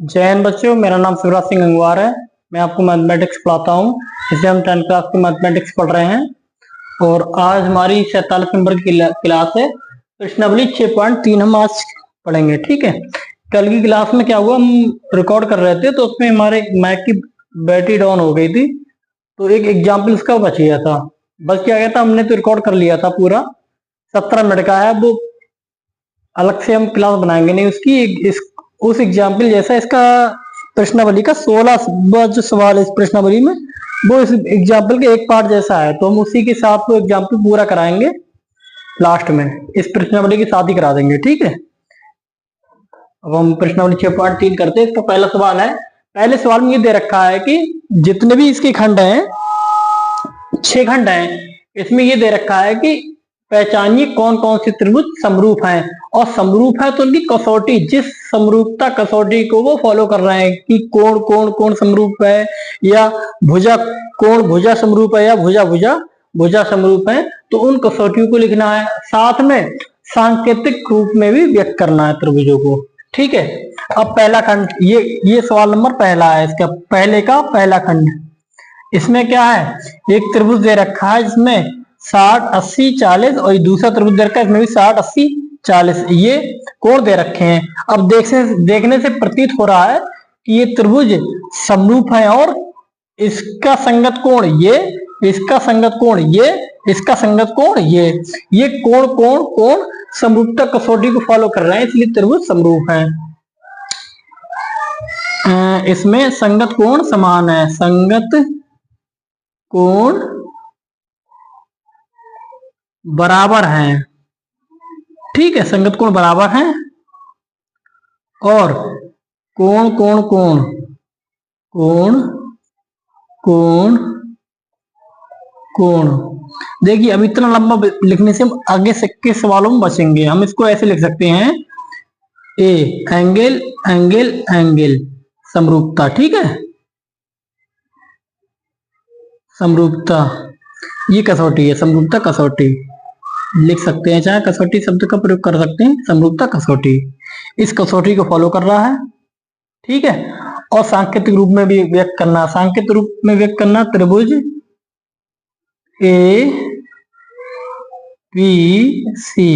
जय हिंद बच्चों, मेरा नाम शिवराज सिंह गंगवार है। मैं आपको मैथमेटिक्स पढ़ाता हूँ। इसलिए हम 10th क्लास की मैथमेटिक्स पढ़ रहे हैं और आज हमारी 47 नंबर की क्लास है। प्रश्नावली 6.3 हम आज पढ़ेंगे। ठीक है, कल की क्लास में क्या हुआ, हम रिकॉर्ड कर रहे थे तो उसमें हमारे मैक की बैटरी डाउन हो गई थी, तो एक एग्जाम्पल इसका बच गया था। बच क्या गया था, हमने तो रिकॉर्ड कर लिया था पूरा 17 मिनट का है, वो अलग से हम क्लास बनाएंगे नहीं उसकी। उस एग्जाम्पल जैसा इसका प्रश्नावली का 16 जो सवाल है इस प्रश्नावली में, वो इस एग्जाम्पल के एक पार्ट जैसा है, तो हम उसी के साथ वो एग्जाम्पल पूरा कराएंगे। लास्ट में इस प्रश्नावली के साथ ही करा देंगे। ठीक है, अब हम प्रश्नावली 6.3 करते हैं। इसका पहला सवाल है, पहले सवाल में ये दे रखा है कि जितने भी इसके खंड हैं, 6 खंड हैं, इसमें ये दे रखा है कि पहचानिए कौन कौन से त्रिभुज समरूप हैं। और समरूप है तो उनकी कसौटी, जिस समरूपता कसौटी को वो फॉलो कर रहे हैं कि कोण कोण कोण समरूप है, या भुजा कोण भुजा समरूप है, या भुजा भुजा भुजा समरूप है, तो उन कसौटियों को लिखना है। साथ में सांकेतिक रूप में भी व्यक्त करना है त्रिभुजों को। ठीक है, अब पहला खंड, ये सवाल नंबर पहला है, इसका पहले का पहला खंड। इसमें क्या है, एक त्रिभुज दे रखा है जिसमें 60 80 40 और दूसरा त्रिभुज दे रखा है इसमें भी 60 80 40 ये कोण दे रखे हैं। अब देखने से प्रतीत हो रहा है कि ये त्रिभुज समरूप है और इसका संगत कोण ये, इसका संगत कोण ये, इसका संगत कोण ये कोण कोण कोण समरूपता कसौटी को फॉलो कर रहे हैं, इसलिए त्रिभुज समरूप है। इसमें संगत कोण समान है, संगत कोण बराबर हैं। ठीक है, संगत कोण बराबर हैं और कोण कोण कोण कोण कोण कोण देखिए, अब इतना लंबा लिखने से हम आगे से के सवालों में बचेंगे। हम इसको ऐसे लिख सकते हैं, ए एंगल एंगल एंगल समरूपता। ठीक है, समरूपता ये कसौटी है, समरूपता कसौटी लिख सकते हैं, चाहे कसौटी शब्द का प्रयोग कर सकते हैं। समरूपता कसौटी इस कसौटी को फॉलो कर रहा है। ठीक है, और सांकेतिक रूप में भी व्यक्त करना, सांकेतिक रूप में व्यक्त करना, त्रिभुज ए पी सी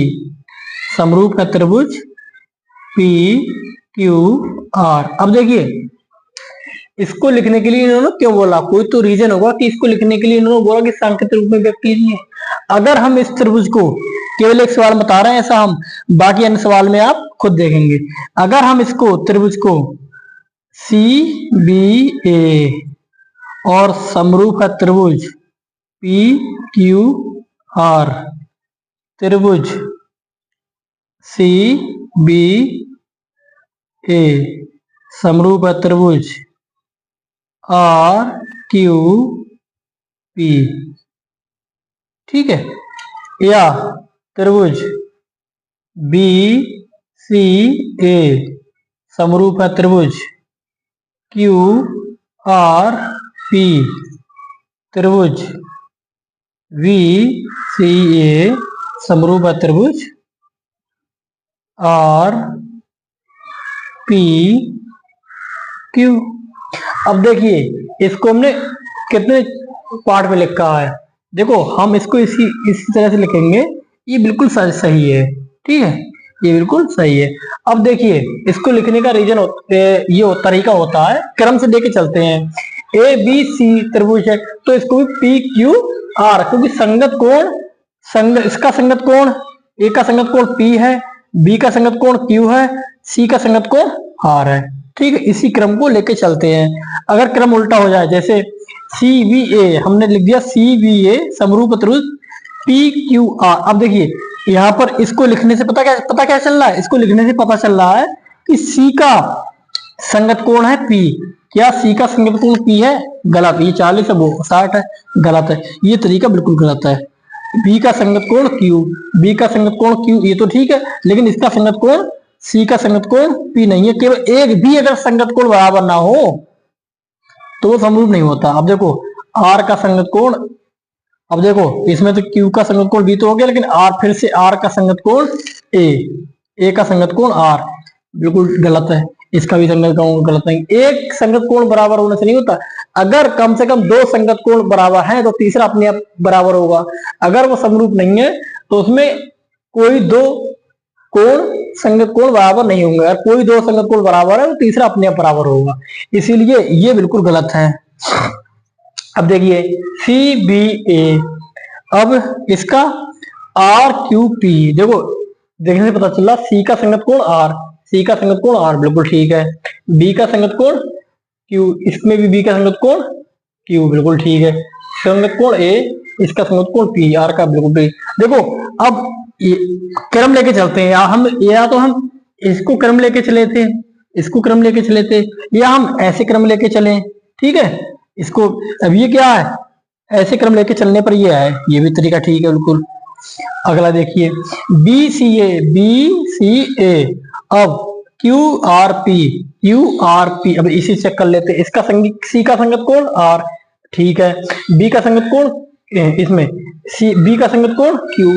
समरूप है त्रिभुज पी क्यू आर। अब देखिए, इसको लिखने के लिए इन्होंने क्यों बोला, कोई तो रीजन होगा कि इसको लिखने के लिए इन्होंने बोला कि सांकेतिक रूप में व्यक्त कीजिए। अगर हम इस त्रिभुज को, केवल एक सवाल बता रहे हैं ऐसा, हम बाकी अन्य सवाल में आप खुद देखेंगे। अगर हम इसको त्रिभुज को सी बी ए और समरूप है त्रिभुज पी क्यू आर, त्रिभुज सी बी ए समरूप है त्रिभुज आर क्यू पी। ठीक है, या त्रिभुज बी सी ए समरूप है त्रिभुज क्यू आर पी, त्रिभुज वी सी ए समरूप है त्रिभुज आर पी क्यू। अब देखिए, इसको हमने कितने पार्ट में लिखा है। देखो, हम इसको इसी तरह से लिखेंगे, ये बिल्कुल सही है। ठीक है, ये बिल्कुल सही है। अब देखिए, इसको लिखने का रीजन ये तरीका होता है, क्रम से लेके चलते हैं। ए बी सी त्रिभुज है तो इसको भी पी क्यू आर, क्योंकि संगत कोण इसका संगत कोण, ए का संगत कोण पी है, बी का संगत कोण क्यू है, सी का संगत कोण आर है। ठीक है, इसी क्रम को लेके चलते हैं। अगर क्रम उल्टा हो जाए, जैसे सी वी ए, हमने लिख दिया सी वी ए समरूप त्रिभुज पी क्यू आर। अब देखिए, यहाँ पर इसको लिखने से पता क्या चल रहा है, इसको लिखने से पता चल रहा है कि सी का संगत कोण है पी। क्या सी का संगत कोण पी है? गलत, ये 40 है वो 60 है, गलत है, ये तरीका बिल्कुल गलत है। बी का संगत कोण क्यू, बी का संगत कोण क्यू ये तो ठीक है, लेकिन इसका संगत कोण सी का संगत कोण पी नहीं है। केवल एक भी अगर संगत कोण बराबर ना हो तो वो समरूप नहीं होता। अब देखो, आर का संगत कोण, अब देखो इसमें तो क्यू का संगत कोण बी तो हो गया, लेकिन आर फिर से आर का संगत कोण ए का संगत कोण आर, बिल्कुल गलत है। इसका भी संगत कोण गलत नहीं। एक संगत कोण बराबर होने से नहीं होता, अगर कम से कम दो संगत कोण बराबर हैं तो तीसरा अपने आप बराबर होगा। अगर वो समरूप नहीं है तो उसमें कोई दो कोण संगत कोण बराबर नहीं होंगे। अगर कोई दो संगत कोण बराबर है तो तीसरा अपने आप बराबर होगा, इसीलिए ये बिल्कुल गलत है। अब देखिए सी बी ए, अब इसका आर क्यू पी, देखो देखने से पता चला सी का संगत कोण आर, सी का संगत कोण आर बिल्कुल ठीक है। बी का संगत कोण क्यू, इसमें भी बी का संगत कोण क्यू बिल्कुल ठीक है। संगत कोण ए, इसका संगत कोण पी, आर का बिल्कुल ठीक। देखो अब क्रम लेके चलते हैं, या तो हम इसको क्रम लेके चले थे, इसको क्रम लेके चले थे, या हम ऐसे क्रम लेके चले, ठीक है। इसको अब ये क्या है, ऐसे क्रम लेके चलने पर ये है, ये भी तरीका ठीक है बिल्कुल। अगला देखिए B C A, B C ए, अब Q R P, Q R P, अब इसी चेक कर लेते हैं। इसका सी का संगत कोण आर ठीक है, बी का संगत कोण इसमें सी, बी का संगत कोण क्यू,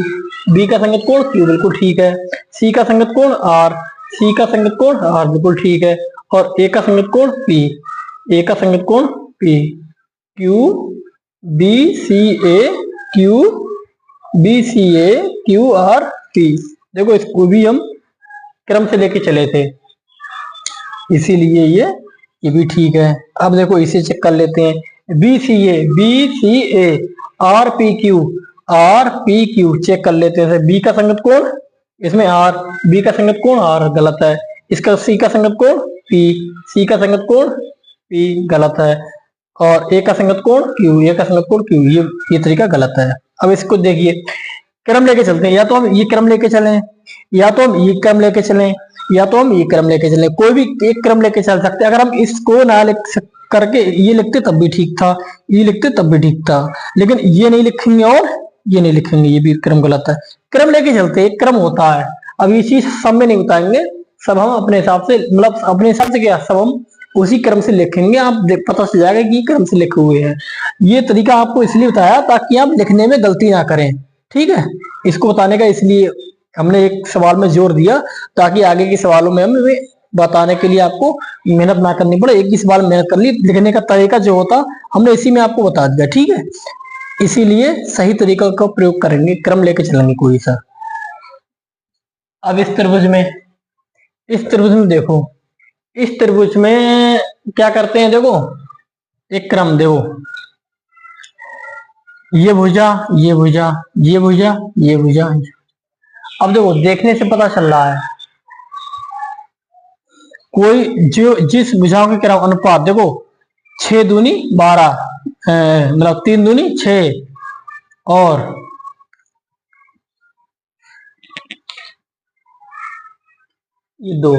बी का संगत कोण क्यू बिल्कुल ठीक है। सी का संगत कोण आर, सी का संगत कोण आर बिल्कुल ठीक है। और ए का संगत कोण पी, ए का संगत कोण पी, क्यू बी सी ए, क्यू बी सी ए, क्यू आर पी। देखो इसको भी हम क्रम से लेके चले थे, इसीलिए ये भी ठीक है। अब देखो इसे चेक कर लेते हैं, B C A, B C A, R P Q, R P Q check कर लेते हैं। बी का संगत कोण इसमें आर, बी का संगत कोण आर गलत है। इसका सी का संगत कोण पी, सी का संगत कोण पी गलत है। और ए का संगत कोण क्यू, ए का संगत कोण क्यू, ये तरीका गलत है। अब इसको देखिए क्रम लेके चलते हैं, या तो हम ये क्रम लेके चलें, या तो हम ये क्रम लेके चलें, या तो हम ये क्रम लेके चलें, कोई भी एक क्रम लेके चल सकते हैं। अगर हम इसको ना लिख करके ये लिखते तब भी ठीक था, ये लिखते तब भी ठीक था, लेकिन ये नहीं लिखेंगे और ये नहीं लिखेंगे, ये भी क्रम गलत है। क्रम लेके चलते एक क्रम होता है। अब ये चीज सब में नहीं बताएंगे, सब हम अपने हिसाब से, मतलब अपने हिसाब से क्या, सब हम उसी क्रम से लिखेंगे, आप पता चल जाएगा कि क्रम से लिखे हुए हैं। ये तरीका आपको इसलिए बताया ताकि आप लिखने में गलती ना करें, ठीक है। इसको बताने का इसलिए हमने एक सवाल में जोर दिया ताकि आगे के सवालों में हमें बताने के लिए आपको मेहनत ना करनी पड़े। एक ही सवाल मेहनत कर ली, लिखने का तरीका जो होता हमने इसी में आपको बता दिया, ठीक है। इसीलिए सही तरीका का प्रयोग करेंगे, क्रम लेके चलेंगे कोई सा। अब इस त्रिभुज में देखो, इस त्रिभुज में क्या करते हैं, देखो एक क्रम, देखो ये भुजा, ये भुजा, ये भुजा, ये भुजा। अब देखो देखने से पता चल रहा है कोई जो जिस भुजाओं के क्रम अनुपात, देखो 6 दूनी 12, मतलब 3 दूनी 6 और ये 2,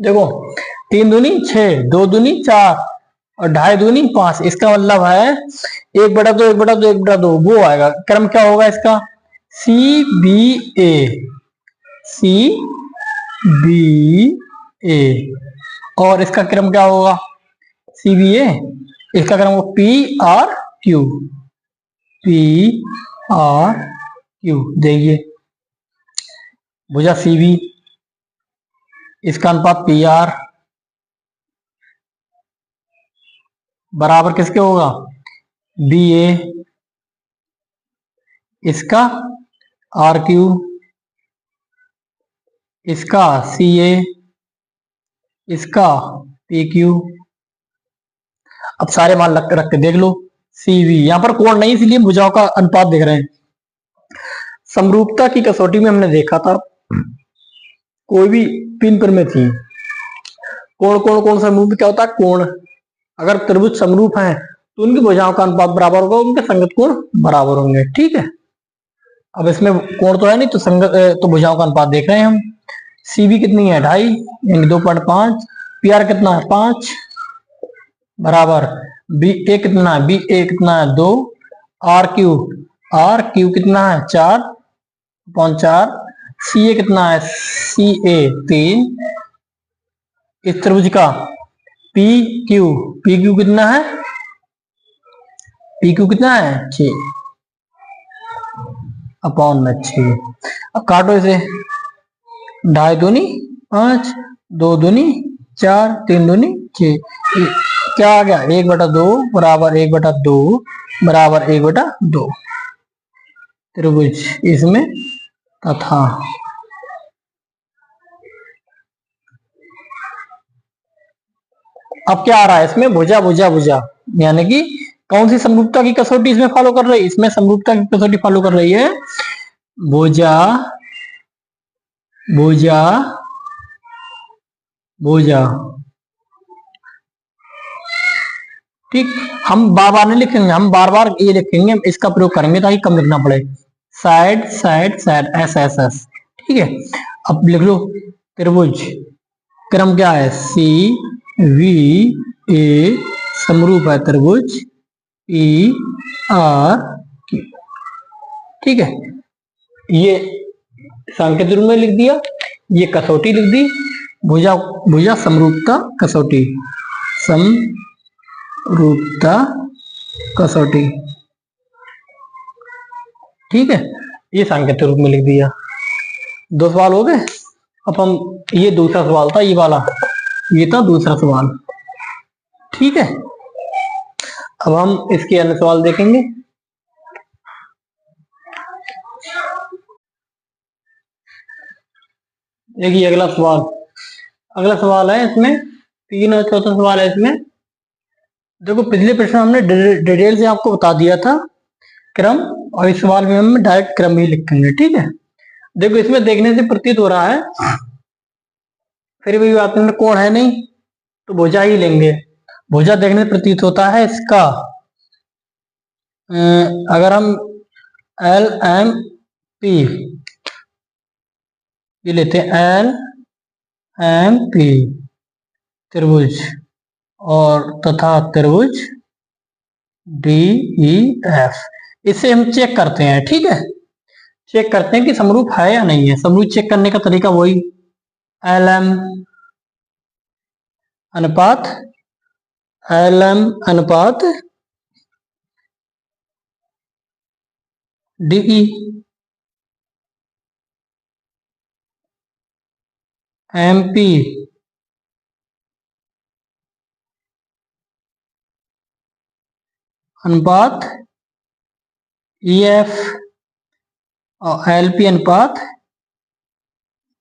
देखो 3 दूनी 6, 2 दूनी 4 और 2.5 दूनी 5। इसका मतलब है 1/2, 1/2, 1/2 वो आएगा। क्रम क्या होगा इसका, सी बी ए, सी बी ए। और इसका क्रम क्या होगा, सी बी ए, इसका क्रम होगा P R Q, P R Q. देखिए भुजा सी बी, इसका अनुपात पी आर बराबर किसके होगा, बी ए, इसका आर क्यू, इसका सी ए, इसका पी क्यू। अब सारे मान रख के देख लो, सी वी, यहां पर कोण नहीं इसलिए भुजाओं का अनुपात देख रहे हैं। समरूपता की कसौटी में हमने देखा था कोई भी पिन पर में थी, कोण कोण कोण समरूप क्या होता है, कोण। अगर त्रिभुज समरूप है तो उनकी भुजाओं का अनुपात बराबर होगा, उनके संगत कोण बराबर होंगे, ठीक है। अब इसमें कोण तो है नहीं, तो भुजाओं का अनुपात देख रहे हैं हम। सीबी कितनी है 2.5 यानी 2.5, पी आर कितना है 5 बराबर बी ए कितना है, बी ए कितना है 2, आर क्यू कितना है 4/4, सी ए कितना है, सी ए 3। इस त्रिभुज का पी क्यू कितना है, पी क्यू कितना है 6/6। अब काटो इसे, 2.5 दूनी 5, 2 दूनी 4, 3 दूनी 6। क्या आ गया, 1/2 बराबर 1/2 बराबर 1/2 त्रिभुज इसमें तथा। अब क्या आ रहा है इसमें, भुजा भुजा भुजा, यानी कि कौन सी समरूपता की कसौटी इसमें फॉलो कर रही है, इसमें समरूपता की कसौटी फॉलो कर रही है भुजा भुजा भुजा। ठीक, हम बार बार नहीं लिखेंगे, हम बार बार ये लिखेंगे, इसका प्रयोग करेंगे ताकि कम लिखना पड़े। Side side side S S S. ठीक है, अब लिख लो त्रिभुज, क्रम क्या है, सी वी ए, समरूप है त्रिभुज पी आर क्यू। ठीक है, ये सांकेतिक रूप में लिख दिया, ये कसौटी लिख दी, भुजा भुजा समरूपता कसौटी, समरूपता कसौटी। ठीक है, ये सांकेतिक रूप में लिख दिया। 2 सवाल हो गए। अब हम, ये दूसरा सवाल था, ये वाला, ये था दूसरा सवाल। ठीक है, अब हम इसके अन्य सवाल देखेंगे। देखिए अगला सवाल, अगला सवाल है इसमें 3 और चौथा सवाल है इसमें। देखो पिछले प्रश्न हमने डिटेल से आपको बता दिया था क्रम, और इस सवाल में हम डायरेक्ट क्रम ही लिखेंगे। ठीक है, देखो इसमें देखने से प्रतीत हो रहा है, फिर भी बात में कोण है नहीं तो भुजा ही लेंगे। भुजा देखने से प्रतीत होता है इसका, अगर हम एल एम पी ये लेते हैं, एल एम पी त्रिभुज और तथा त्रिभुज डी ई एफ, इसे हम चेक करते हैं। ठीक है, चेक करते हैं कि समरूप है या नहीं है। समरूप चेक करने का तरीका वही, एल एम अनुपात एल एम अनुपात डीई, एम पी अनुपात ई एफ और एल पी अनुपात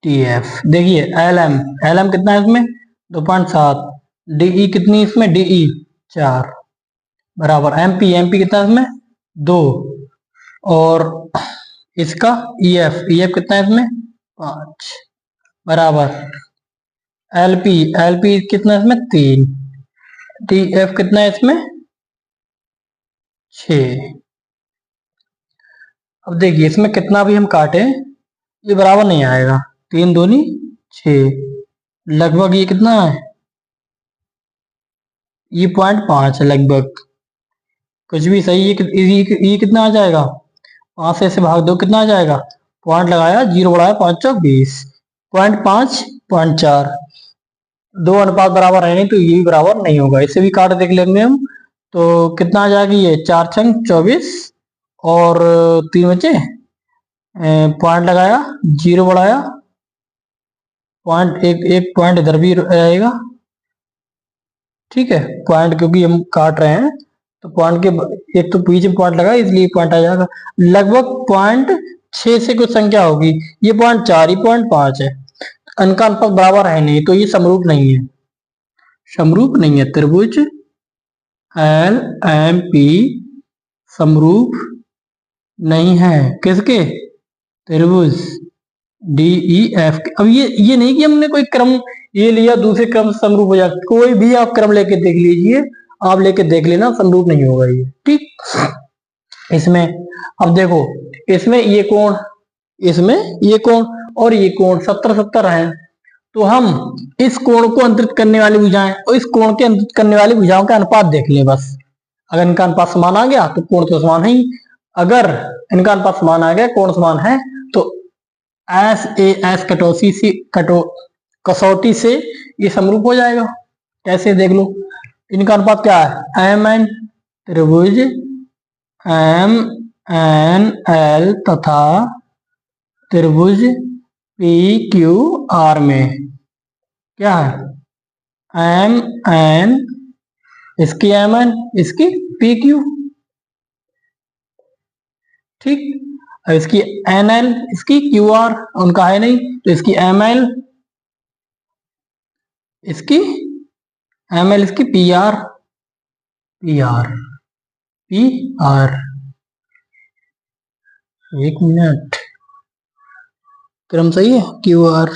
टी एफ। देखिए एल एम कितना है इसमें 2.7, डीई कितनी इसमें, डीई 4 बराबर एम पी कितना है इसमें 2, और इसका ई एफ कितना है इसमें 5 बराबर एल पी कितना है इसमें 3, टी एफ कितना है इसमें 6। अब देखिए इसमें कितना भी हम काटे ये बराबर नहीं आएगा, 3 दूनी 6, लगभग ये कितना है, ये 0.5 है लगभग, कुछ भी सही। ये कितना आ जाएगा, 5 से भाग दो कितना आ जाएगा, पॉइंट लगाया, 0 बढ़ाया, 5 चौक 20, 0.5 0.4, 2 अनुपात बराबर है नहीं तो ये भी बराबर नहीं होगा। इसे भी काट देख लेंगे हम, तो कितना आ जाएगी, ये 4 छंग 24 और 3 बचे, पॉइंट लगाया, 0 बढ़ाया, पॉइंट एक पॉइंट इधर भी रहेगा। ठीक है, पॉइंट क्योंकि हम काट रहे हैं तो पॉइंट के एक तो पीछे पॉइंट लगा इसलिए पॉइंट आ जाएगा। लगभग 0.6 से कुछ संख्या होगी, ये 0.4 0.5 है, इनका अनुपात बराबर है नहीं तो ये समरूप नहीं है, समरूप नहीं है। त्रिभुज एल एम पी समरूप नहीं है किसके, त्रिभुज डी ई एफ के। अब ये नहीं कि हमने कोई क्रम ये लिया दूसरे क्रम समरूप हो जाए, कोई भी आप क्रम लेके देख लीजिए, आप लेके देख लेना समरूप नहीं होगा ये। ठीक, इसमें अब देखो इसमें ये कोण, इसमें ये कोण और ये कोण 70-70 है, तो हम इस कोण को अंतरित करने वाली भुजाएं और इस कोण के अंतरित करने वाली भुजाओं का अनुपात देख लें बस। अगर इनका अनुपात समान आ गया तो कोण तो समान है ही, अगर इनका अनुपात समान आ गया कोण समान है तो एस कसौटी से ये समरूप हो जाएगा। कैसे देख लो, इनका अनुपात क्या है, एम एन त्रिभुज एम एन एल तथा त्रिभुज पी क्यू आर में क्या है एम एन, इसकी एम एन, इसकी पी क्यू, ठीक। अब इसकी एन एल, इसकी क्यू आर, उनका है नहीं तो इसकी एम एल, इसकी एम एल, इसकी P R, P R, P R. एक मिनट, क्रम सही है। Q R,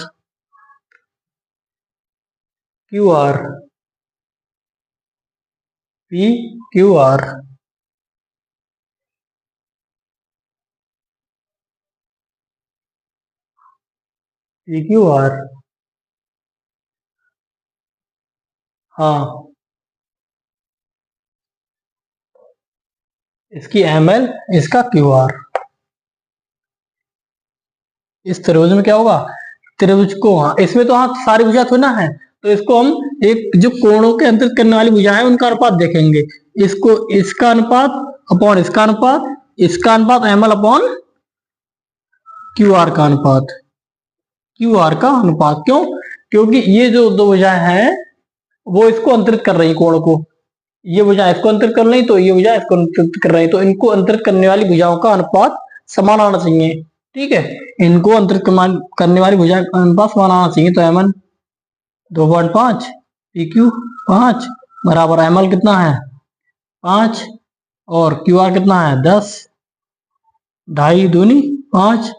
Q R, P Q R, P Q are, हाँ। इसकी एम एल, इसका क्यू आर। इस त्रिभुज में क्या होगा, त्रिभुज को, हाँ इसमें तो हाँ सारी भुजा थोड़ी ना है, तो इसको हम एक जो कोणों के अंतरित करने वाली भुजा है उनका अनुपात देखेंगे। इसको, इसका अनुपात अपॉन इसका अनुपात, इसका अनुपात M L upon Q R का अनुपात, क्यू आर का अनुपात। क्यों? क्योंकि ये जो दो भुजाएं हैं वो इसको अंतरित कर रही कोण को, ये भुजा इसको अंतरित कर रही तो ये भुजा इसको अंतरित कर रही, तो इनको अंतरित करने वाली भुजाओं का अनुपात समान आना चाहिए, ठीक है। इनको अंतरित करने वाली भुजा का अनुपात समान आना चाहिए, तो एम एन 2.5, पी क्यू 5 बराबर एम एल कितना है 5 और क्यू आर कितना है 10, 2.5 दूनी 5,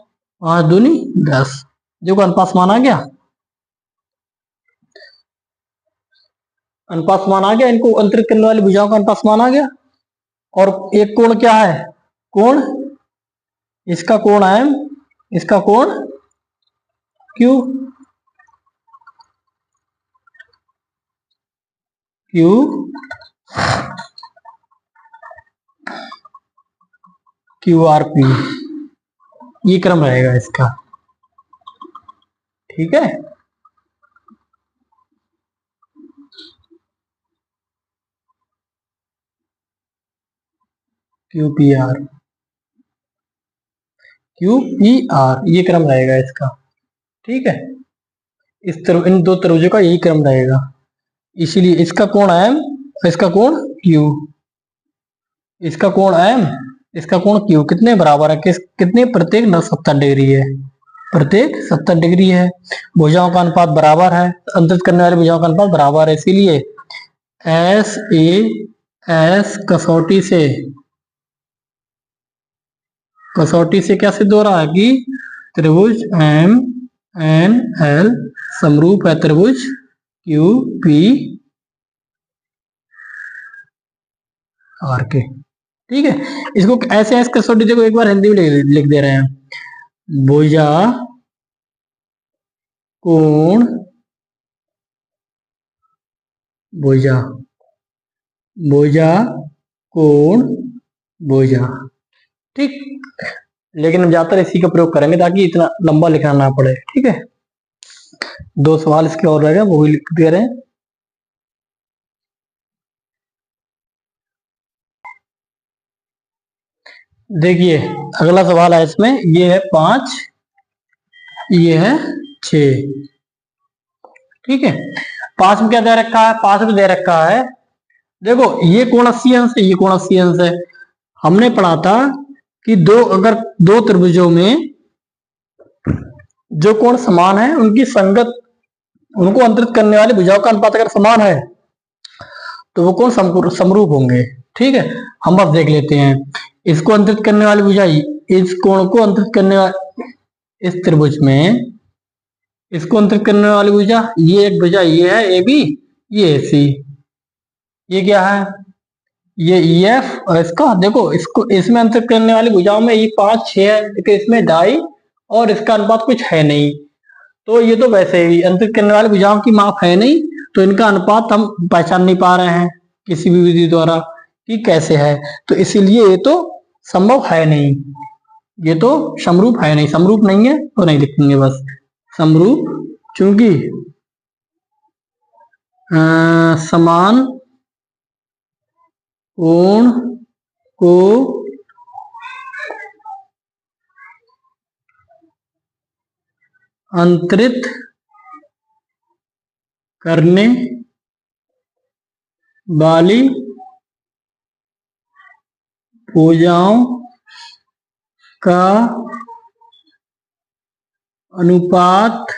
5 दूनी 10, जो अनुपात समान आ गया, अनुपात समान आ गया, इनको अंतरित करने वाली भुजाओं का अनुपात समान आ गया। और एक कोण क्या है, कोण, इसका कोण एम, इसका कोण Q, Q Q R P, ये क्रम रहेगा इसका, ठीक है। Q P R, Q P R, ये क्रम रहेगा इसका, ठीक है। इस तरह इन दो त्रिभुजों का यही क्रम रहेगा, इसीलिए इसका कोण एम, इसका कोण क्यू, इसका कोण एम, इसका कोण क्यू कितने बराबर है, कितने, प्रत्येक 70 डिग्री है, प्रत्येक 70 डिग्री है। भुजाओं का अनुपात बराबर है, अंतरित करने वाली भुजाओं का अनुपात बराबर है, इसीलिए एस ए एस कसौटी से क्या सिद्ध हो रहा है कि त्रिभुज एम एन एल समरूप है त्रिभुज क्यू पी आर के, ठीक है। इसको ऐसे ऐसे कसौटी देखो, एक बार हिंदी में लिख दे रहे हैं, भुजा कोण, भुजा, भुजा कोण, भुजा, ठीक। लेकिन हम ज्यादातर इसी का प्रयोग करेंगे ताकि इतना लंबा लिखना ना पड़े, ठीक है। दो सवाल इसके और रहेगा, वो भी लिख दे रहे हैं। देखिए अगला सवाल है इसमें, ये है 5, ये है 6, ठीक है। 5 में क्या दे रखा है, 5 में दे रखा है, देखो ये कोण 80 अंश है, ये कोण 80 अंश है। हमने पढ़ा था कि अगर दो त्रिभुजों में जो कोण समान है उनकी संगत, उनको अंतरित करने वाली भुजाओं का अनुपात अगर समान है तो वो कोण समरूप होंगे, ठीक है। हम बस देख लेते हैं, इसको अंतरित करने वाली भुजा, इस कोण को अंतरित करने वाली, इस त्रिभुज में इसको अंतरित करने वाली भुजा, ये एक भुजा ये है ए बी, ये ए सी, ये क्या है, ये ई एफ, और इसका देखो, इसको इसमें अंतरित करने वाली भुजाओं में ये 5 6 है, लेकिन इसमें 2.5 और इसका अनुपात कुछ है नहीं, तो ये तो वैसे ही अंतरित करने वाली भुजाओं की माप है नहीं, तो इनका अनुपात हम पहचान नहीं पा रहे हैं किसी भी विधि द्वारा कि कैसे है, तो इसीलिए ये तो संभव है नहीं, ये तो समरूप है नहीं, समरूप नहीं है तो नहीं लिखेंगे, बस समरूप, चूंकि समान कोण को अंतरित करने वाली भुजाओं का अनुपात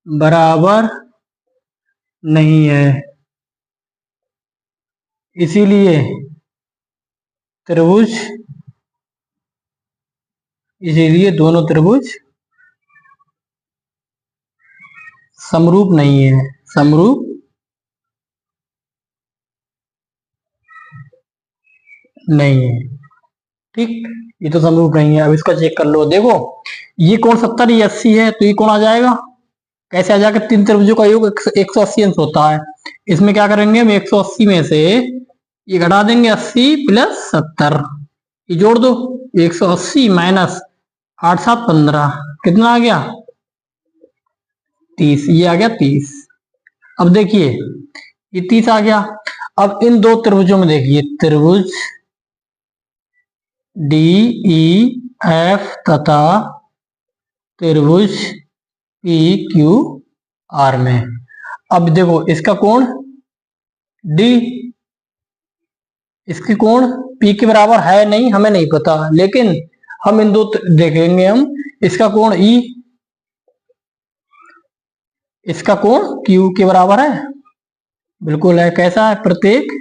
बराबर नहीं है, इसीलिए दोनों त्रिभुज समरूप नहीं है, समरूप नहीं है। ठीक, ये तो समरूप नहीं है। अब इसका चेक कर लो, देखो ये कोण 70, ये 80 है, तो ये कोण आ जाएगा, कैसे आ जाएगा, तीन त्रिभुजों का योग 180 अंश होता है। इसमें क्या करेंगे हम, 180 में से ये घटा देंगे, 80 प्लस 70, ये जोड़ दो, 180 माइनस 8 7 15, कितना आ गया 30, ये आ गया 30। अब देखिए ये 30 आ गया। अब इन दो त्रिभुजों में देखिए, त्रिभुज डी ई एफ तथा त्रिभुज पी क्यू आर में, अब देखो इसका कोण डी, इसकी कोण पी के बराबर है नहीं, हमें नहीं पता, लेकिन हम इन दो देखेंगे हम, इसका कोण ई, इसका कोण क्यू के बराबर है, बिल्कुल है। कैसा है, प्रत्येक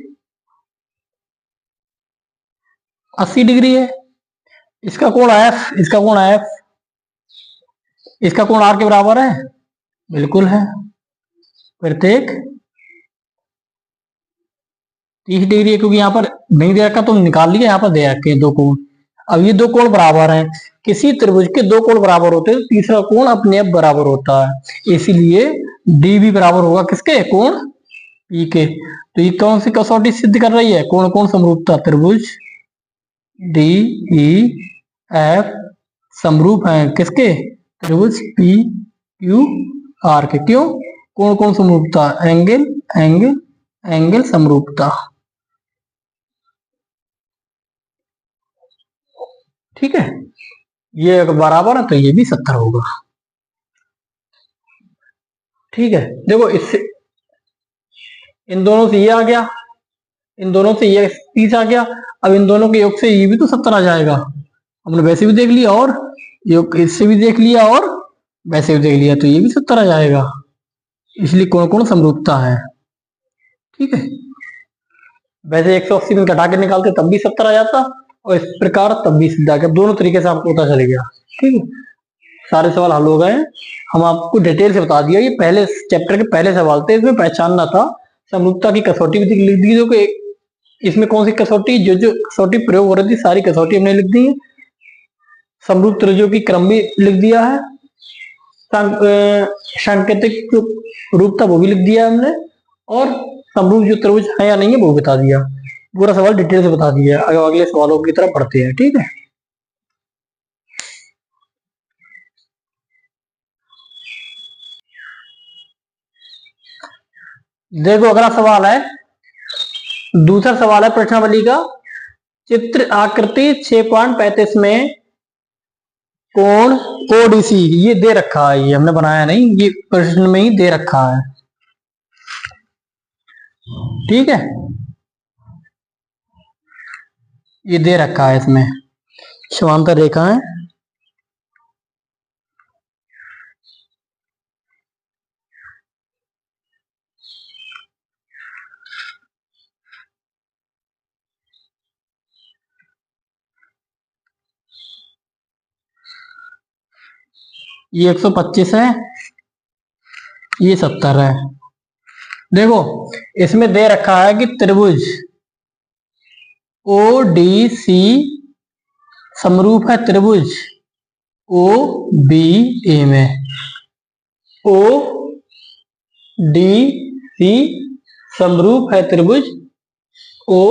80 डिग्री है। इसका कोण एफ, इसका कोण एफ, इसका कोण आर के बराबर है, बिल्कुल है, प्रत्येक 30 डिग्री है, क्योंकि यहाँ पर नहीं दे रखा तो निकाल लिया, यहाँ पर दे रखे हैं दो कोण। अब ये दो कोण बराबर हैं, किसी त्रिभुज के दो कोण बराबर होते हैं तो तीसरा कोण अपने आप बराबर होता है, इसीलिए डी भी बराबर होगा किसके, कोण पी के। तो ये कौन सी कसौटी सिद्ध कर रही है, कोण कोण समरूपता, त्रिभुज डी ई एफ समरूप है किसके, त्रिभुज पी क्यू आर के। क्यों, कोण कोण समरूपता, एंगल एंगल एंगल समरूपता। ठीक है, ये अगर बराबर है तो ये भी 70 होगा। ठीक है, देखो इससे इन दोनों से ये आ गया, इन दोनों से ये 30 आ गया, अब इन दोनों के योग से ये भी तो 70 आ जाएगा। हमने वैसे भी देख लिया और योग इससे भी देख लिया और वैसे भी देख लिया, तो ये भी 70 आ जाएगा, इसलिए कोण कोण समरूपता है। ठीक है, वैसे 180 में घटा के निकालते तब भी 70 आ जाता, और इस प्रकार तब भी सीधा आ गया, दोनों तरीके से आपको पता चल गया। ठीक है, सारे सवाल हल हो गए, हम आपको डिटेल से बता दिया, ये पहले चैप्टर के पहले सवाल थे, इसमें पहचानना था। समरूपता की कसौटी भी लिख दी, जो इसमें कौन सी कसौटी, जो जो कसौटी प्रयोग हो रही थी सारी कसौटी हमने लिख दी है, समरूप त्रिभुजों की क्रम भी लिख दिया है, सांकेतिक रूपता वो भी लिख दिया है हमने, और समरूप जो त्रिभुज है या नहीं है वो बता दिया, पूरा सवाल डिटेल से बता दिया। अगर अगले सवालों की तरफ पढ़ते हैं। ठीक है, देखो अगला सवाल है, दूसरा सवाल है प्रश्नावली का, चित्र आकृति 6.35 में कोण ओडीसी, ये दे रखा है, ये हमने बनाया नहीं, ये प्रश्न में ही दे रखा है। ठीक है, ये दे रखा है, इसमें समांतर रेखा है, ये 125 है, ये 70 है। देखो इसमें दे रखा है कि त्रिभुज ओ डी सी समरूप है त्रिभुज ओ बी ए में, ओ डी सी समरूप है त्रिभुज ओ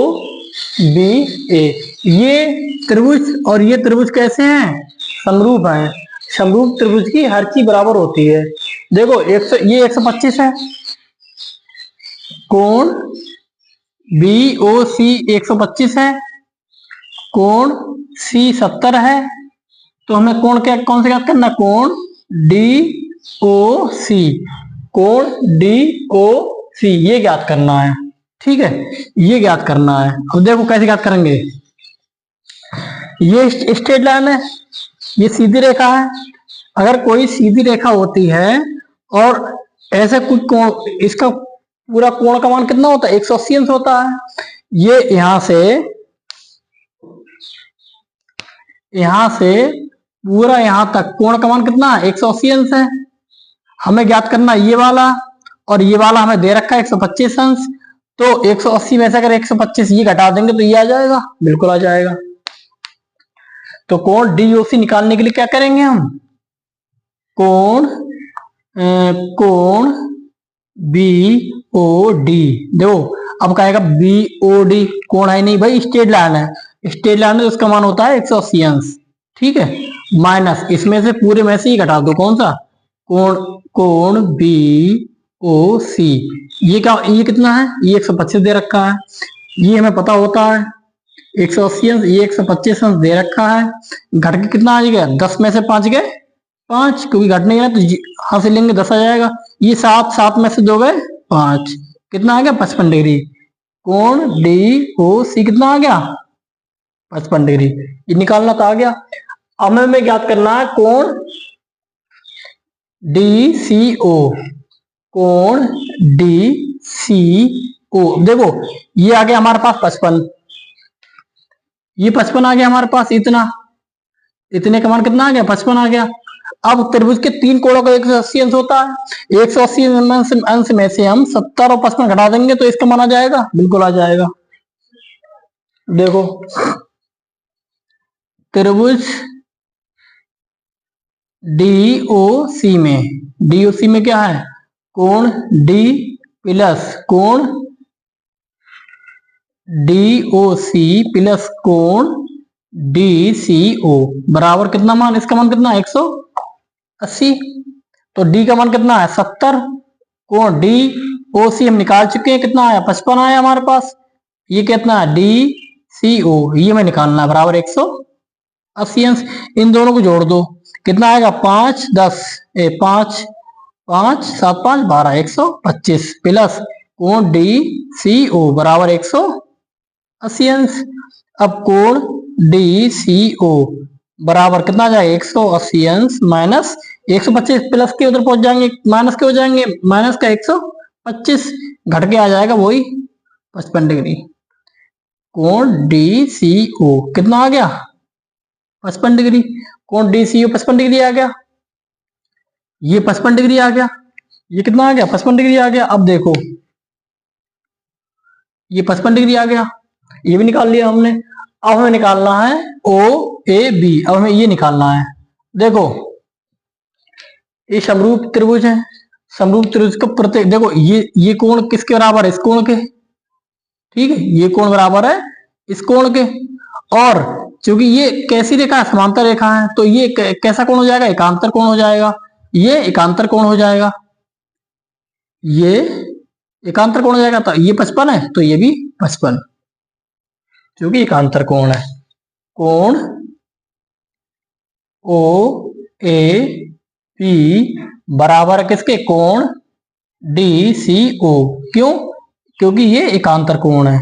बी ए। ये त्रिभुज और ये त्रिभुज कैसे हैं, समरूप हैं। समरूप त्रिभुज की हर चीज बराबर होती है। देखो ये 125 है, कोण बी ओ सी 125 है, कोण सी 70 है, तो हमें कोण क्या कौन से याद करना, कोण डी ओ सी, कोण डी ओ सी, ये ज्ञात करना है। ठीक है, ये ज्ञात करना है। अब देखो कैसे ज्ञात करेंगे। ये स्ट्रेट लाइन है, ये सीधी रेखा है। अगर कोई सीधी रेखा होती है और ऐसे कुछ कोण, इसका पूरा कोण का मान कितना होता है, 180 अंश होता है। ये यहां से पूरा यहां तक कोण का मान कितना है, 180 अंश है। हमें ज्ञात करना ये वाला, और ये वाला हमें दे रखा है 125 अंश। तो 180 में से अगर 125 ये घटा देंगे तो ये आ जाएगा, बिल्कुल आ जाएगा। तो कोण डीओसी निकालने के लिए क्या करेंगे हम, कोण बीओडी। देखो अब कहेगा बीओडी कोण है नहीं भाई, स्ट्रेट लाइन है। स्ट्रेट लाइन है तो उसका मान होता है 180 अंश। ठीक है, माइनस इसमें से पूरे में से ही घटा दो, कौन सा, कोण बीओसी। ये क्या, ये कितना है, ये 125 दे रखा है, ये हमें पता होता है 180 अंश, ये 125 अंश दे रखा है। घट के कितना आ गया, 10 में से 5 गए 5, क्योंकि घट नहीं है तो यहां से लेंगे 10 आ जाएगा। ये 7 में से 2 गए 5, कितना आ गया 55 डिग्री। कोण डी ओ सी कितना आ गया, 55 डिग्री। ये निकालना तो आ गया। अब हमें ज्ञात करना है कोण डी सी ओ, कोण डी सी ओ। देखो ये आ गया हमारे पास 55, ये 55 आ गया हमारे पास, इतने का मान कितना आ गया, 55 आ गया। अब त्रिभुज के 3 कोणों का 180 अंश होता है। 180 अंश में से हम 70 और 55 घटा देंगे तो इसका मान आ जाएगा, बिल्कुल आ जाएगा। देखो त्रिभुज डीओसी में क्या है, कोण डी प्लस कोण डीओसी प्लस कोण डीसीओ बराबर कितना मान, इसका मान कितना है 180। तो डी का मान कितना है 70, कोण डीओसी हम निकाल चुके हैं, कितना आया 55 आया हमारे पास। ये कितना है डीसीओ, ये हमें निकालना है, बराबर 180 अंश। इन दोनों को जोड़ दो, कितना आएगा 5 10 5 5 7 5 12 125 प्लस कोण डी सी ओ बराबर 180 अंश। अब कोण डी सी ओ बराबर कितना आ जाएगा 180 अंश माइनस 125 प्लस के उधर पहुंच जाएंगे, माइनस के हो जाएंगे, माइनस का 125 घट के आ जाएगा वही 55 डिग्री। कोण डी सी ओ कितना आ गया 55 डिग्री। कोण डी सी ओ 55 डिग्री आ गया, ये 55 डिग्री आ गया, ये कितना आ गया 55 डिग्री आ गया। अब देखो ये 55 डिग्री आ गया, ये भी निकाल लिया हमने। अब हमें निकालना है ओ ए बी, अब हमें ये निकालना है। देखो ये समरूप त्रिभुज है, समरूप त्रिभुज का प्रत्येक, देखो ये कोण किसके बराबर है, इस कोण के। ठीक है, ये कोण बराबर है इस कोण के, और क्योंकि ये कैसी रेखा है, समांतर रेखा है, तो ये कैसा कोण हो जाएगा, एकांतर कोण हो जाएगा। ये एकांतर कोण हो जाएगा, ये एकांतर कोण हो जाएगा। तो ये 55 है तो ये भी 55, क्योंकि एकांतर कोण है। कोण ओ ए पी बराबर किसके, कोण डी सी ओ। क्यों, क्योंकि ये एकांतर कोण है,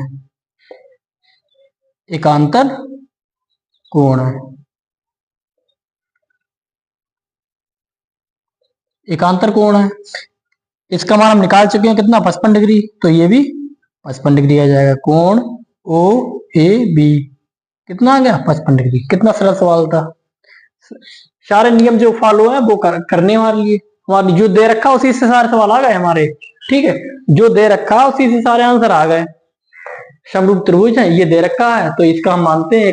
एकांतर कोण है, एकांतर कोण है। इसका मान हम निकाल चुके हैं कितना 55 डिग्री, तो ये भी 55 डिग्री आ जाएगा। कोण ओ ए बी कितना आ गया 55 डिग्री। कितना सरल सवाल था, सारे नियम जो फॉलो है वो करने हमारे लिए, हमारे जो दे रखा उसी से सारे सवाल आ गए हमारे। ठीक है, जो दे रखा उसी से सारे आंसर आ गए। समरूप त्रिभुज है, ये दे रखा है तो इसका हम मानते हैं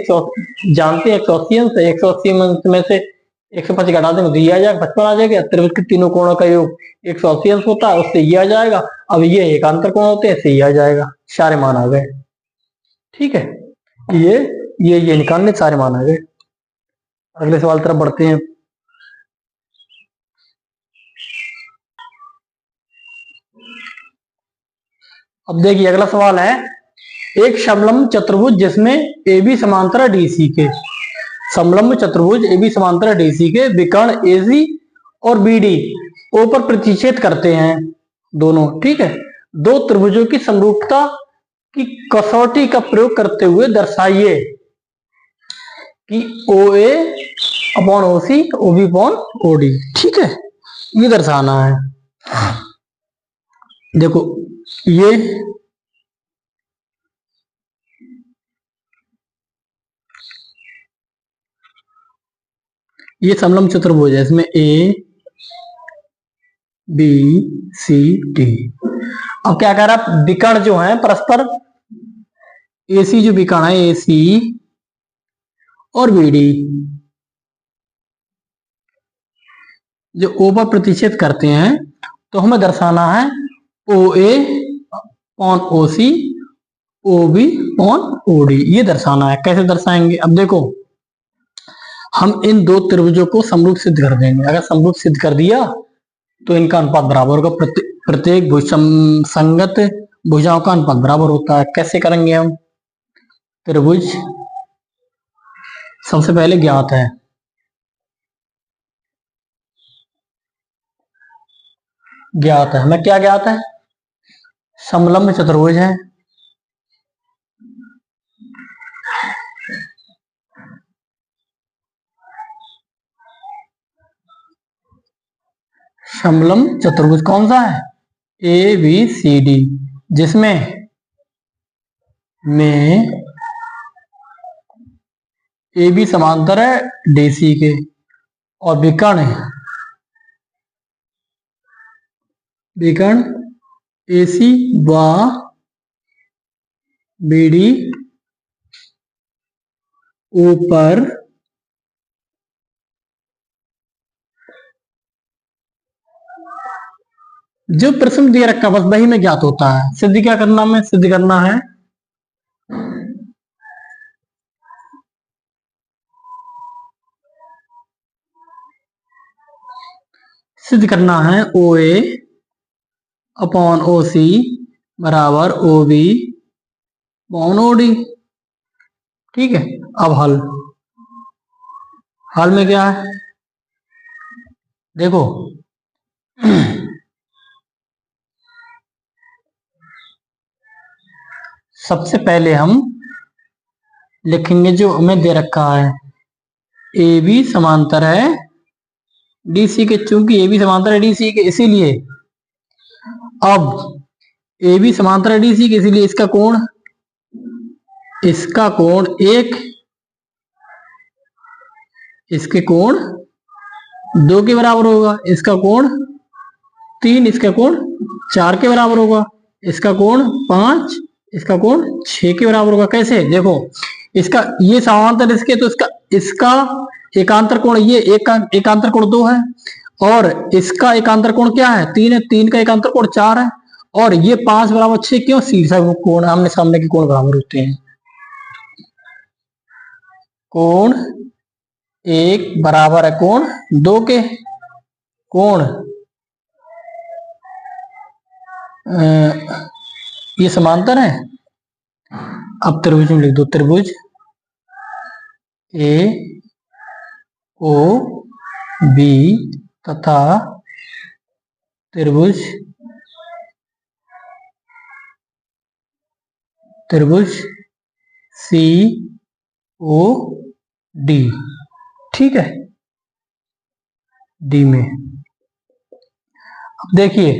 जानते हैं 180 अंश, 180 अंश में से 125 घटा देंगे तो ये आ जाएगा 55 आ जाएगा। त्रिभुज के तीनों कोणों का योग 180 अंश होता है, उससे ये आ जाएगा। अब ये एकांतर कोण होते हैं, इससे ये आ जाएगा, सारे मान आ गए। ठीक है, ये निकालने सारे मान आ गए। अगले सवाल तरफ बढ़ते हैं। अब देखिए अगला सवाल है, एक समलंब चतुर्भुज जिसमें ए बी समांतर डीसी के, समलंब चतुर्भुज ए बी समांतर डीसी के विकर्ण एसी और बीडी ओ पर प्रतिच्छेद करते हैं दोनों। ठीक है, दो त्रिभुजों की समरूपता की कसौटी का प्रयोग करते हुए दर्शाइए कि O A upon O C O B upon O D. ठीक है, ये दर्शाना है। देखो ये समलंब चतुर्भुज है, इसमें ए बी सी डी। अब क्या कह रहा है, विकर्ण जो है परस्पर, ए सी जो विकर्ण है ए सी और बी डी जो ओ पर प्रतिच्छेद करते हैं, तो हमें दर्शाना है O A upon O C O B upon O D. ये दर्शाना है। कैसे दर्शाएंगे, अब देखो हम इन दो त्रिभुजों को समरूप सिद्ध कर देंगे। अगर समरूप सिद्ध कर दिया तो इनका अनुपात बराबर होगा। प्रत्येक संगत भुजाओं का अनुपात बराबर होता है। कैसे करेंगे हम, त्रिभुज सबसे पहले ज्ञात है, हमें क्या ज्ञात है, समलंब चतुर्भुज है। समलंब चतुर्भुज कौन सा है, ए बी सी डी, जिसमें ए बी समांतर है डी सी के और विकर्ण ए सी व बी डी ऊपर जो प्रश्न दिया रखा बस वही में ज्ञात होता है। सिद्ध क्या करना, हमें सिद्ध करना है O A upon O C बराबर O B upon O D. ठीक है, अब हल में क्या है, देखो सबसे पहले हम लिखेंगे जो हमें दे रखा है, ए बी समांतर है डी सी के। चूंकि ए बी समांतर है डी सी के, इसीलिए अब ए बी समांतर है डी सी के, इसीलिए इसका कोण एक, इसके कोण 2 के बराबर होगा, इसका कोण 3, इसका कोण 4 के बराबर होगा, इसका कोण 5, इसका कोण 6 के बराबर होगा। कैसे, देखो इसका ये समांतर इसके, तो इसका एकांतर कोण ये एकांतर कोण 2 है और इसका एकांतर कोण क्या है, 3 है। 3 का एकांतर कोण 4 है और ये 5 बराबर 6 क्यों, शीर्षक कोण आमने सामने के कोण बराबर होते हैं। कोण एक बराबर है कोण 2 के, कोण ये समांतर है। अब त्रिभुज में लिख दो, त्रिभुज ए ओ बी तथा त्रिभुज सी ओ डी। ठीक है, डी में अब देखिए,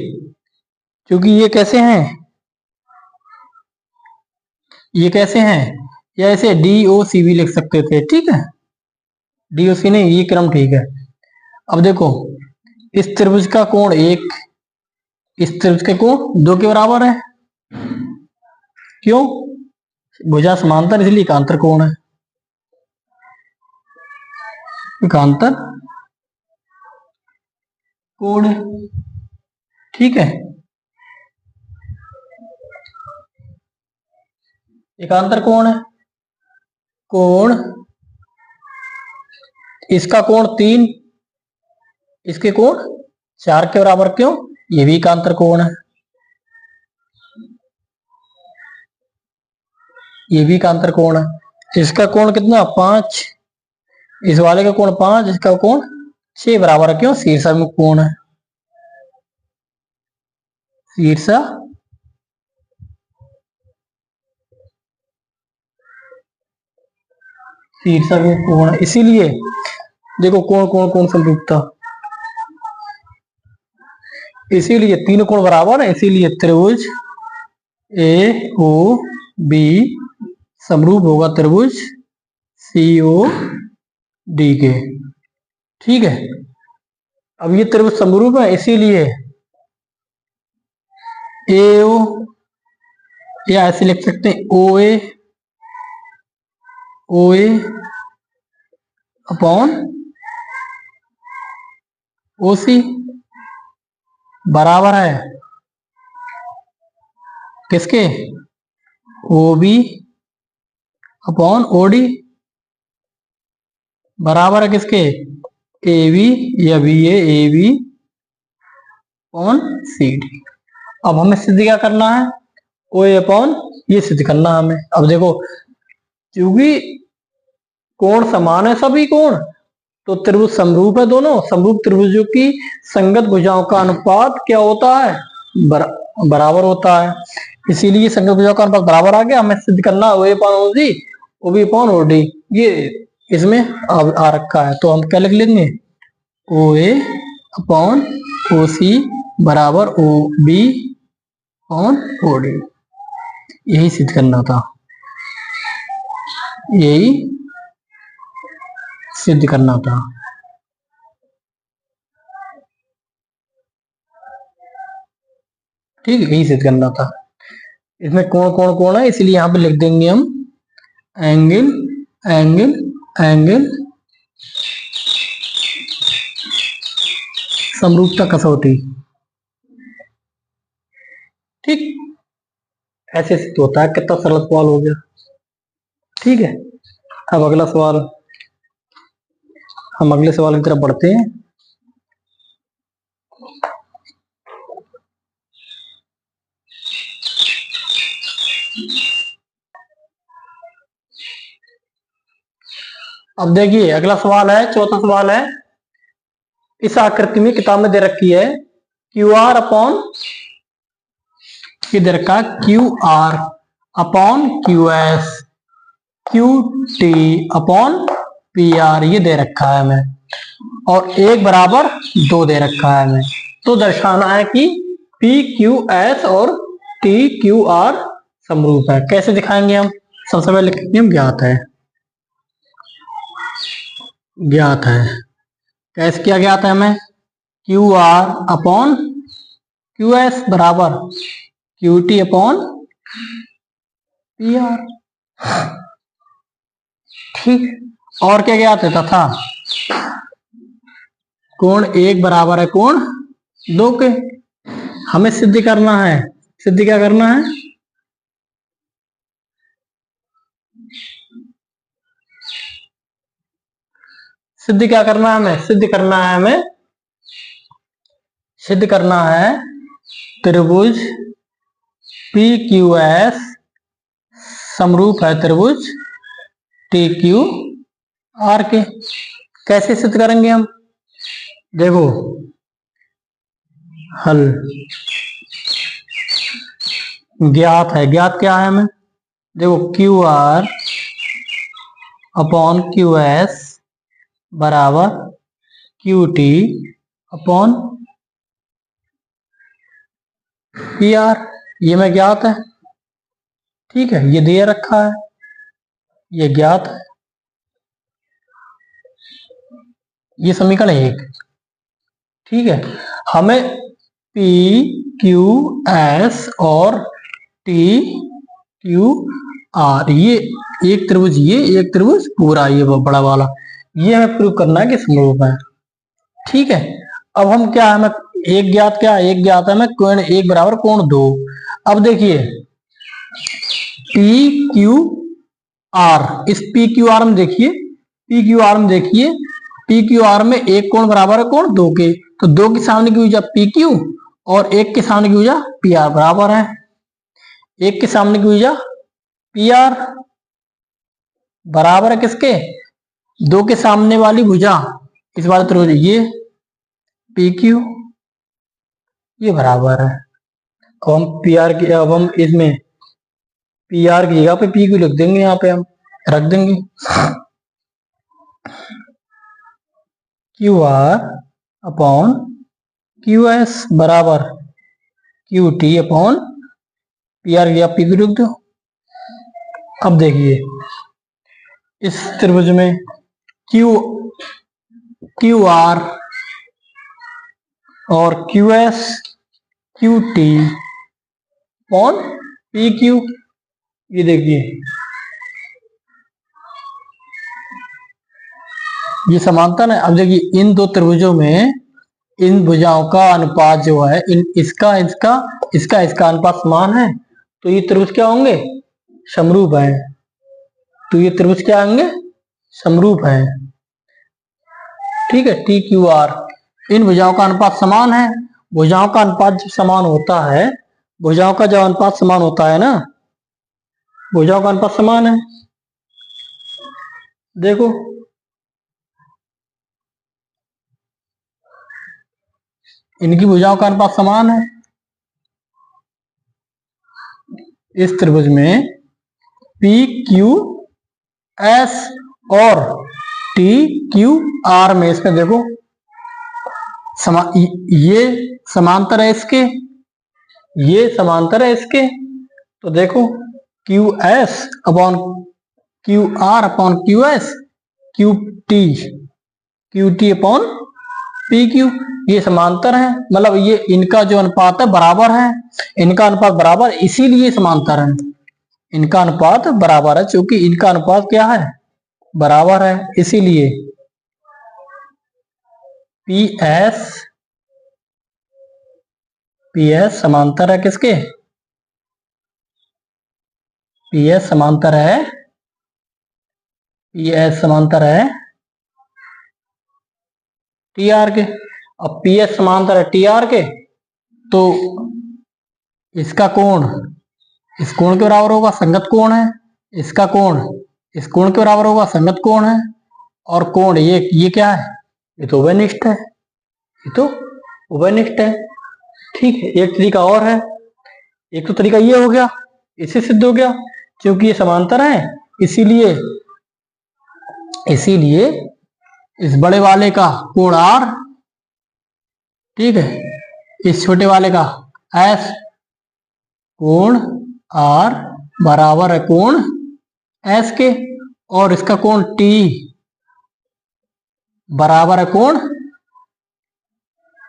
क्योंकि ये कैसे हैं, या ऐसे डी ओ सी भी लिख सकते थे। ठीक है, डी ओ सी नहीं, ये क्रम ठीक है। अब देखो इस त्रिभुज का कोण 1, इस त्रिभुज के कोण 2 के बराबर है। क्यों, भुजा समांतर इसलिए एकांतर कोण है, एकांतर कोण है। ठीक है, एकांतर कोण है, कोण इसका कोण 3, इसके कोण 4 के बराबर। क्यों, ये भी एकांतर कोण है, ये भी एकांतर कोण है। इसका कोण कितना 5, इस वाले का कोण 5, इसका कोण 6 बराबर है। क्यों, शीर्षाभिमुख कोण है, शीर्षाभिमुख शीर्षक में कोण, इसीलिए देखो कोण कोण कोण समरूपता, इसीलिए तीनों कोण बराबर है, इसीलिए त्रिभुज ए ओ बी समरूप होगा त्रिभुज सी ओ डी के। ठीक है, अब ये त्रिभुज समरूप है, इसीलिए ए ओ, या ऐसे लिख सकते हैं ओ ए अपॉन ओ सी बराबर है किसके, O B upon O D बराबर है किसके, ए बी या B A B upon C D. अब हमें सिद्ध क्या करना है, ओ ए अपॉन ये सिद्ध करना है हमें। अब देखो क्योंकि कोण समान है सभी कोण, तो त्रिभुज समरूप है दोनों, समरूप त्रिभुजों की संगत भुजाओं का अनुपात क्या होता है, बराबर होता है, इसीलिए संगत भुजाओं का अनुपात बराबर आ गया। हमें सिद्ध करना है O A upon O C, O B upon O D, ये इसमें आ रखा है, तो हम क्या लिख लेंगे, ओ ए अपॉन ओ सी बराबर O B upon O D. यही सिद्ध करना था, यही सिद्ध करना था। ठीक है, यही सिद्ध करना था। इसमें कोण कोण कोण है, इसलिए यहां पे लिख देंगे हम एंगल एंगल एंगल समरूपता कसौटी। ठीक, ऐसे सिद्ध होता है। कितना सरल सवाल हो गया। ठीक है, अब अगला सवाल, हम अगले सवाल की तरफ बढ़ते हैं। अब देखिए अगला सवाल है, चौथा सवाल है, इस आकृति में किताब में दे रखी है क्यू आर अपॉन, दे रखा है Q R upon Q S Q T upon P R, ये दे रखा है हमें, और 1 बराबर 2 दे रखा है हमें। तो दर्शाना है कि पी क्यू एस और टी क्यू आर समरूप है। कैसे दिखाएंगे हम, सबसे पहले लिखेंगे हम ज्ञात है। कैसे क्या ज्ञात है हमें, Q R upon Q S बराबर Q T upon P R. ठीक, और क्या ज्ञात है, तथा कोण 1 बराबर है कोण 2 के। हमें सिद्ध करना है, सिद्ध क्या करना है, सिद्ध क्या करना है हमें, सिद्ध करना है हमें, सिद्ध करना है त्रिभुज पी क्यू एस समरूप है त्रिभुज टी क्यू आर के। कैसे सिद्ध करेंगे हम, देखो हल, ज्ञात है, ज्ञात क्या है हमें, देखो Q R upon Q S बराबर Q T upon P R, ये मैं ज्ञात है। ठीक है, ये दे रखा है, ये ज्ञात है, ये समीकरण 1। ठीक है, हमें पी क्यू एस और टी क्यू आर, ये एक त्रिभुज, ये एक त्रिभुज पूरा, ये बड़ा वाला, ये हमें प्रूव करना है कि समरूप है। ठीक है, अब हम क्या है, हमें एक ज्ञात, क्या एक ज्ञात है हमें कोण 1 बराबर कोण 2। अब देखिए पी क्यू आर, इस पी क्यू आर में देखिए, पी क्यू आर में देखिए, पी क्यू आर में एक कोण बराबर है कोण 2 के, तो 2 के सामने की भुजा पी क्यू और 1 के सामने की भुजा पी आर बराबर है, 1 के सामने की भुजा पी आर बराबर है किसके, 2 के सामने वाली भुजा इस वाले त्रिभुज ये पी क्यू, ये बराबर है। अब हम पी आर की, अब हम इसमें पी आर की जगह पे पी क्यू लिख देंगे, यहाँ पे हम रख देंगे। Q R upon Q S बराबर Q T upon P R या पी लिख दो। अब देखिए इस त्रिभुज में क्यू आर और Q S Q T upon P Q, ये देखिए ये समांतर है। अब देखिए इन दो त्रिभुजों में इन भुजाओं का अनुपात जो है इसका इसका अनुपात समान है, तो ये त्रिभुज क्या होंगे? समरूप है। तो ये त्रिभुज क्या होंगे? समरूप है। ठीक है, टी क्यू आर, इन भुजाओं का अनुपात समान है। भुजाओं का अनुपात जब समान होता है, भुजाओं का जब अनुपात समान होता है ना, भुजाओं का अनुपात समान है, देखो इनकी भुजाओं का अनुपात समान है। इस त्रिभुज में पी क्यू एस और टी क्यू आर में, इसमें देखो ये समांतर है इसके, ये समांतर है इसके, तो देखो Q S upon Q R upon Q S Q T upon P Q, ये समांतर है। मतलब ये इनका जो अनुपात है बराबर है, इनका अनुपात बराबर, इसीलिए समांतर है। इनका अनुपात बराबर है, क्योंकि इनका अनुपात क्या है? बराबर है, इसीलिए पी एस समांतर है किसके? पी एस समांतर है टी आर के। अब पी एस समांतर है टी आर के, तो इसका कोण इस कोण के बराबर होगा, संगत कोण है। इसका कोण इस कोण के बराबर होगा, संगत कोण है। और कोण ये क्या है? ये तो उभयनिष्ठ है, ये तो उभयनिष्ठ है। ठीक है, एक तरीका और है। एक तो तरीका ये हो गया, इससे सिद्ध हो गया, क्योंकि ये समांतर है, इसीलिए इस बड़े वाले का कोण आर, ठीक है, इस छोटे वाले का एस, कोण आर बराबर है कोण एस के, और इसका कोण टी बराबर है कोण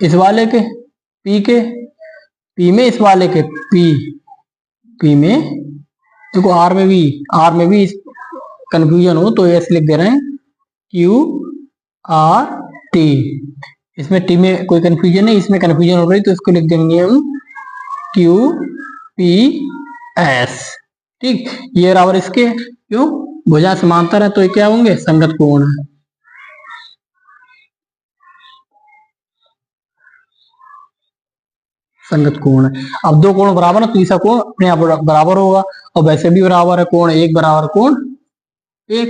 इस वाले के पी में, इस वाले के पी में, देखो आर में भी कंफ्यूजन हो तो ऐसे लिख दे रहे हैं क्यू आर टी। इसमें टी में कोई कंफ्यूजन नहीं, इसमें कंफ्यूजन हो रही तो इसको लिख देंगे हम क्यू पी एस। ठीक, ये बराबर इसके, क्यों? भुजा समांतर है तो ये क्या होंगे? संगत कोण है। संगत कोण है। अब दो कोण बराबर है, तीसरा कोण अपने आप बराबर होगा, और वैसे भी बराबर है कोण एक बराबर कोण एक,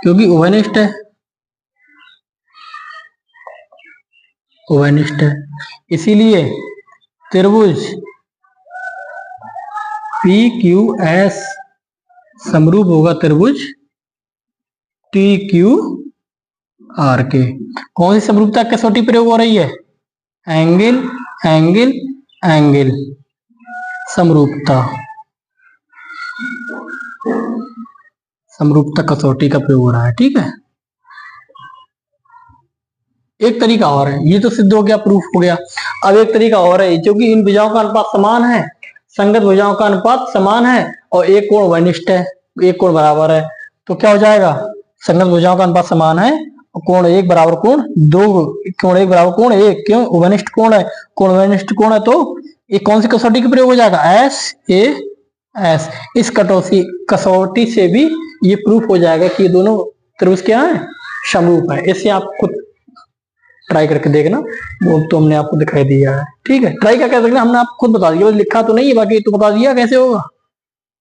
क्योंकि उभयनिष्ठ है, उभयनिष्ठ है। इसीलिए त्रिभुज पी क्यू एस समरूप होगा त्रिभुज टी क्यू आर के। कौन सी समरूपता कसौटी प्रयोग हो रही है? एंगल एंगल एंगल समरूपता, समरूपता कसौटी का प्रयोग हो रहा है। ठीक है, एक तरीका और है, ये तो सिद्ध हो गया, प्रूफ हो गया। अब एक तरीका और है, क्योंकि इन भुजाओं का अनुपात समान है, संगत भुजाओं का अनुपात समान है, और एक कोण वनिष्ठ है, एक कोण बराबर है, तो क्या हो जाएगा? संगत भुजाओं का अनुपात समान है, कोण एक बराबर कोण दो, कोण एक बराबर कोण एक, क्यों? वनिष्ठ कोण है, कोण वनिष्ठ कोण है, तो ये कौन सी कसौटी का प्रयोग हो जाएगा? S A S. इस कसौटी से भी ये प्रूफ हो जाएगा कि ये दोनों त्रिभुज क्या है? समरूप है। इससे आप खुद ट्राई करके देखना, वो तो हमने आपको दिखाई दिया है। ठीक है, ट्राई क्या कर सकते हैं, हमने आपको खुद बता दिया, लिखा तो नहीं है, बाकी तो बता दिया कैसे होगा।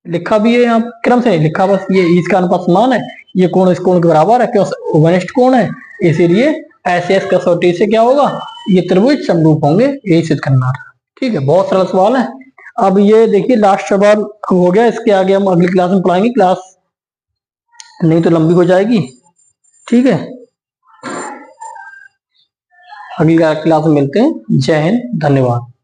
लिखा भी है यहाँ, क्रम से नहीं लिखा, बस ये इसका अनुपात समान है, ये कोण इस कोण के बराबर है, क्यों? वनिष्ठ कोण है, इसीलिए ऐसे इस कसौटी से क्या होगा? ये त्रिभुज समरूप होंगे, यही सिद्ध करना। ठीक है, बहुत सरल सवाल है। अब ये देखिए लास्ट सवाल हो गया, इसके आगे हम अगली क्लास में पढ़ाएंगे, क्लास नहीं तो लंबी हो जाएगी। ठीक है। अगली क्लास में मिलते हैं। जय हिंद, धन्यवाद।